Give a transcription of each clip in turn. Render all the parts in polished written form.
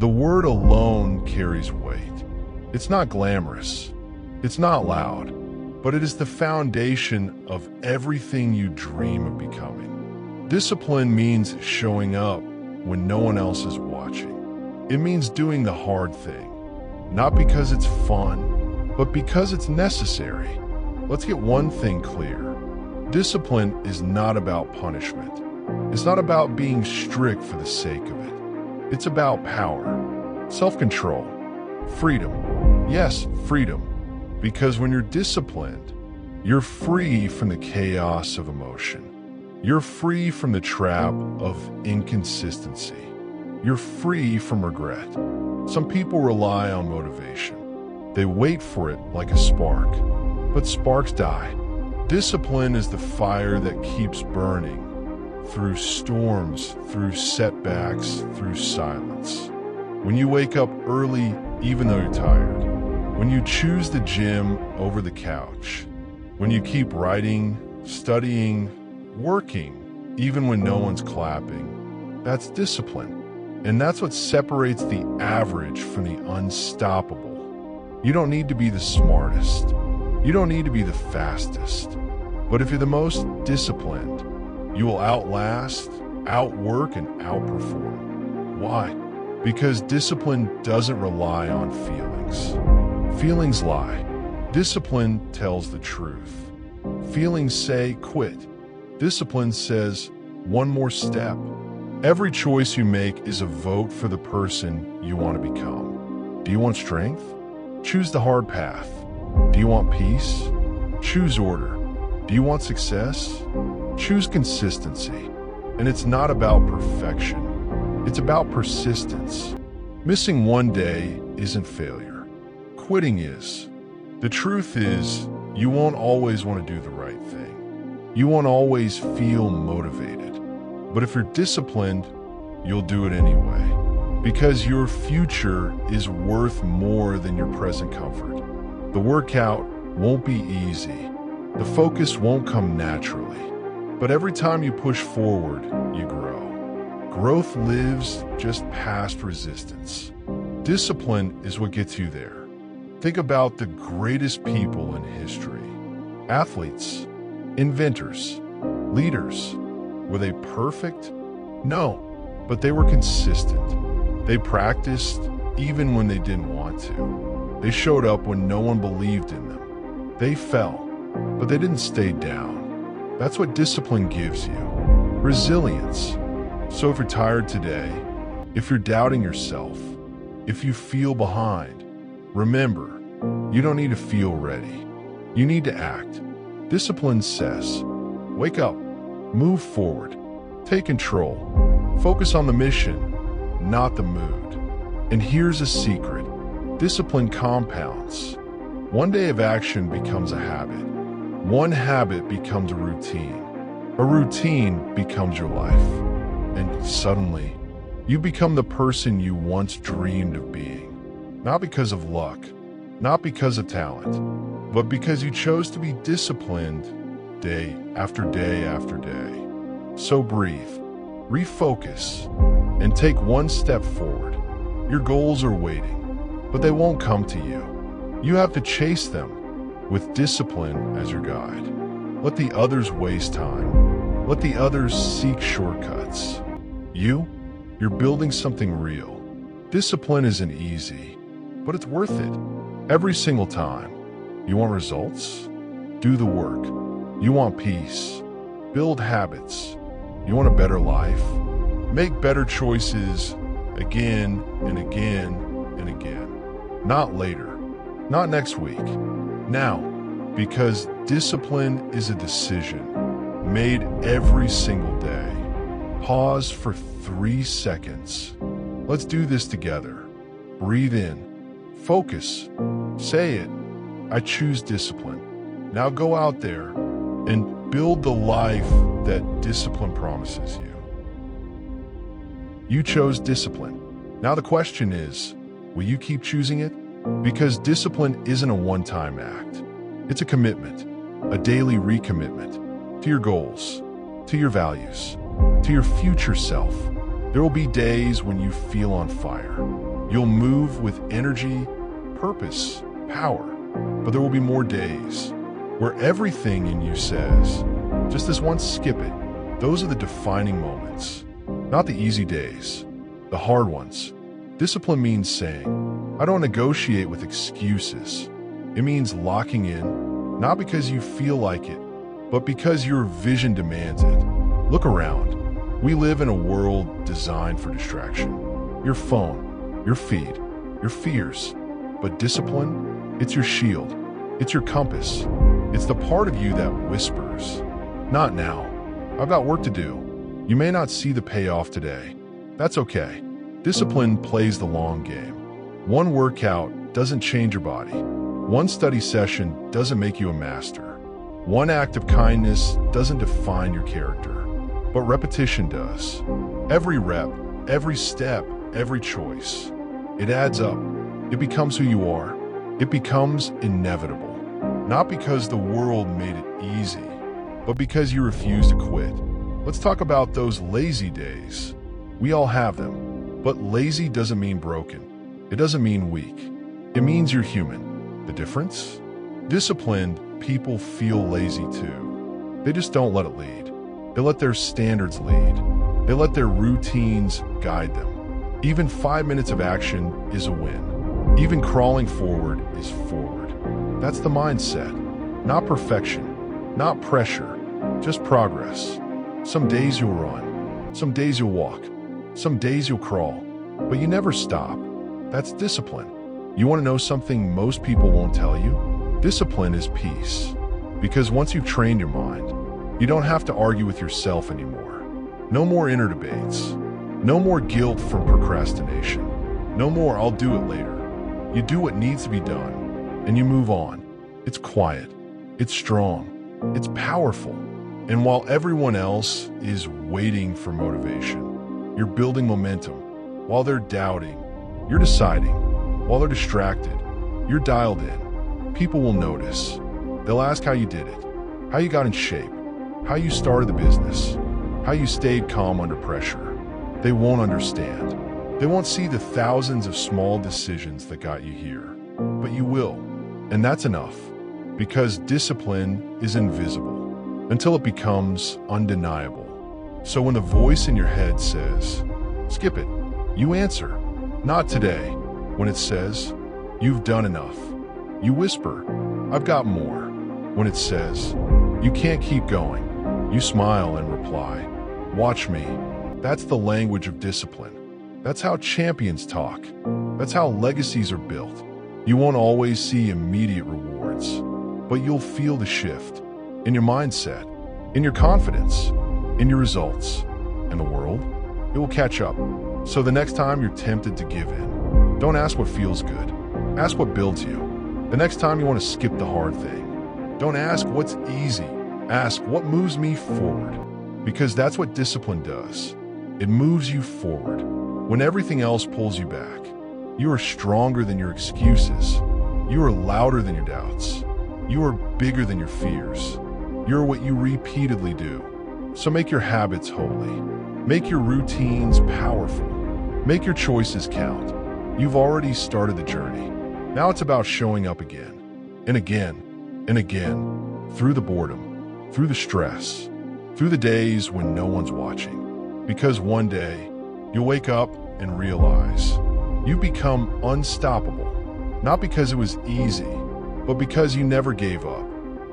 The word alone carries weight. It's not glamorous. It's not loud, but it is the foundation of everything you dream of becoming. Discipline means showing up when no one else is watching. It means doing the hard thing, not because it's fun, but because it's necessary. Let's get one thing clear. Discipline is not about punishment. It's not about being strict for the sake of it. It's about power, self-control, freedom. Yes, freedom. Because when you're disciplined, you're free from the chaos of emotion. You're free from the trap of inconsistency. You're free from regret. Some people rely on motivation. They wait for it like a spark, but sparks die. Discipline is the fire that keeps burning through storms, through setbacks, through silence. When you wake up early, even though you're tired. When you choose the gym over the couch. When you keep writing, studying, working, even when no one's clapping. That's discipline. And that's what separates the average from the unstoppable. You don't need to be the smartest. You don't need to be the fastest. But if you're the most disciplined, you will outlast, outwork, and outperform. Why? Because discipline doesn't rely on feelings. Feelings lie. Discipline tells the truth. Feelings say quit. Discipline says one more step. Every choice you make is a vote for the person you want to become. Do you want strength? Choose the hard path. Do you want peace? Choose order. Do you want success? Choose consistency. And it's not about perfection. It's about persistence. Missing one day isn't failure. Quitting is. The truth is, you won't always want to do the right thing. You won't always feel motivated. But if you're disciplined, you'll do it anyway. Because your future is worth more than your present comfort. The workout won't be easy. The focus won't come naturally. But every time you push forward, you grow. Growth lives just past resistance. Discipline is what gets you there. Think about the greatest people in history. Athletes, inventors, leaders. Were they perfect? No, but they were consistent. They practiced even when they didn't want to. They showed up when no one believed in them. They fell, but they didn't stay down. That's what discipline gives you. Resilience. So if you're tired today, if you're doubting yourself, if you feel behind, remember, you don't need to feel ready. You need to act. Discipline says, wake up, move forward, take control, focus on the mission, not the mood. And here's a secret. Discipline compounds. One day of action becomes a habit. One habit becomes a routine. A routine becomes your life. And suddenly, you become the person you once dreamed of being. Not because of luck, not because of talent, but because you chose to be disciplined day after day after day. So breathe, refocus, and take one step forward. Your goals are waiting, but they won't come to you. You have to chase them with discipline as your guide. Let the others waste time. Let the others seek shortcuts. You're building something real. Discipline isn't easy, but it's worth it. Every single time. You want results? Do the work. You want peace? Build habits. You want a better life? Make better choices again and again and again. Not later. Not next week. Now. Because discipline is a decision made every single day. Pause for 3 seconds. Let's do this together. Breathe in. Focus. Say it. I choose discipline. Now go out there and build the life that discipline promises you. You chose discipline. Now the question is, will you keep choosing it? Because discipline isn't a one-time act. It's a commitment, a daily recommitment to your goals, to your values, to your future self. There will be days when you feel on fire. You'll move with energy, purpose, power. But there will be more days where everything in you says, just this once, skip it. Those are the defining moments, not the easy days, the hard ones. Discipline means saying, I don't negotiate with excuses. It means locking in, not because you feel like it, but because your vision demands it. Look around. We live in a world designed for distraction. Your phone, your feed, your fears. But discipline, it's your shield. It's your compass. It's the part of you that whispers, not now. I've got work to do. You may not see the payoff today. That's okay. Discipline plays the long game. One workout doesn't change your body. One study session doesn't make you a master. One act of kindness doesn't define your character. But repetition does. Every rep, every step, every choice. It adds up. It becomes who you are. It becomes inevitable. Not because the world made it easy, but because you refuse to quit. Let's talk about those lazy days. We all have them, but lazy doesn't mean broken. It doesn't mean weak. It means you're human. The difference? Disciplined people feel lazy too. They just don't let it lead. They let their standards lead. They let their routines guide them. Even 5 minutes of action is a win. Even crawling forward is forward. That's the mindset. Not perfection, not pressure, just progress. Some days you'll run, some days you'll walk, some days you'll crawl, but you never stop. That's discipline. You want to know something most people won't tell you? Discipline is peace. Because once you've trained your mind, you don't have to argue with yourself anymore. No more inner debates. No more guilt from procrastination. No more I'll do it later. You do what needs to be done, and you move on. It's quiet. It's strong. It's powerful. And while everyone else is waiting for motivation, you're building momentum. While they're doubting, you're deciding. While they're distracted, you're dialed in. People will notice. They'll ask how you did it, how you got in shape, how you started the business, how you stayed calm under pressure. They won't understand. They won't see the thousands of small decisions that got you here. But you will. And that's enough. Because discipline is invisible until it becomes undeniable. So when the voice in your head says, skip it, you answer, not today. When it says, you've done enough, you whisper, I've got more. When it says, you can't keep going, you smile and reply, watch me. That's the language of discipline. That's how champions talk. That's how legacies are built. You won't always see immediate rewards, but you'll feel the shift in your mindset, in your confidence, in your results. And the world, it will catch up. So the next time you're tempted to give in, don't ask what feels good. Ask what builds you. The next time you want to skip the hard thing, don't ask what's easy. Ask what moves me forward. Because that's what discipline does. It moves you forward. When everything else pulls you back, you are stronger than your excuses. You are louder than your doubts. You are bigger than your fears. You're what you repeatedly do. So make your habits holy. Make your routines powerful. Make your choices count. You've already started the journey. Now it's about showing up again, and again, and again, through the boredom, through the stress, through the days when no one's watching. Because one day, you'll wake up and realize you become unstoppable. Not because it was easy, but because you never gave up.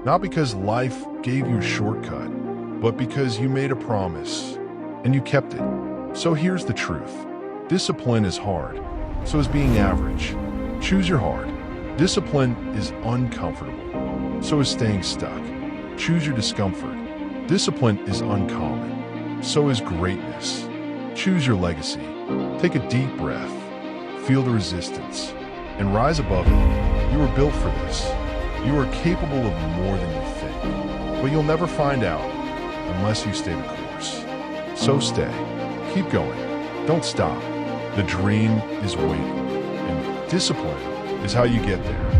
Not because life gave you a shortcut, but because you made a promise and you kept it. So here's the truth. Discipline is hard. So is being average. Choose your hard. Discipline is uncomfortable. So is staying stuck. Choose your discomfort. Discipline is uncommon. So is greatness. Choose your legacy. Take a deep breath. Feel the resistance. And rise above it. You were built for this. You are capable of more than you think. But you'll never find out unless you stay the course. So stay. Keep going. Don't stop. The dream is waiting. And discipline is how you get there.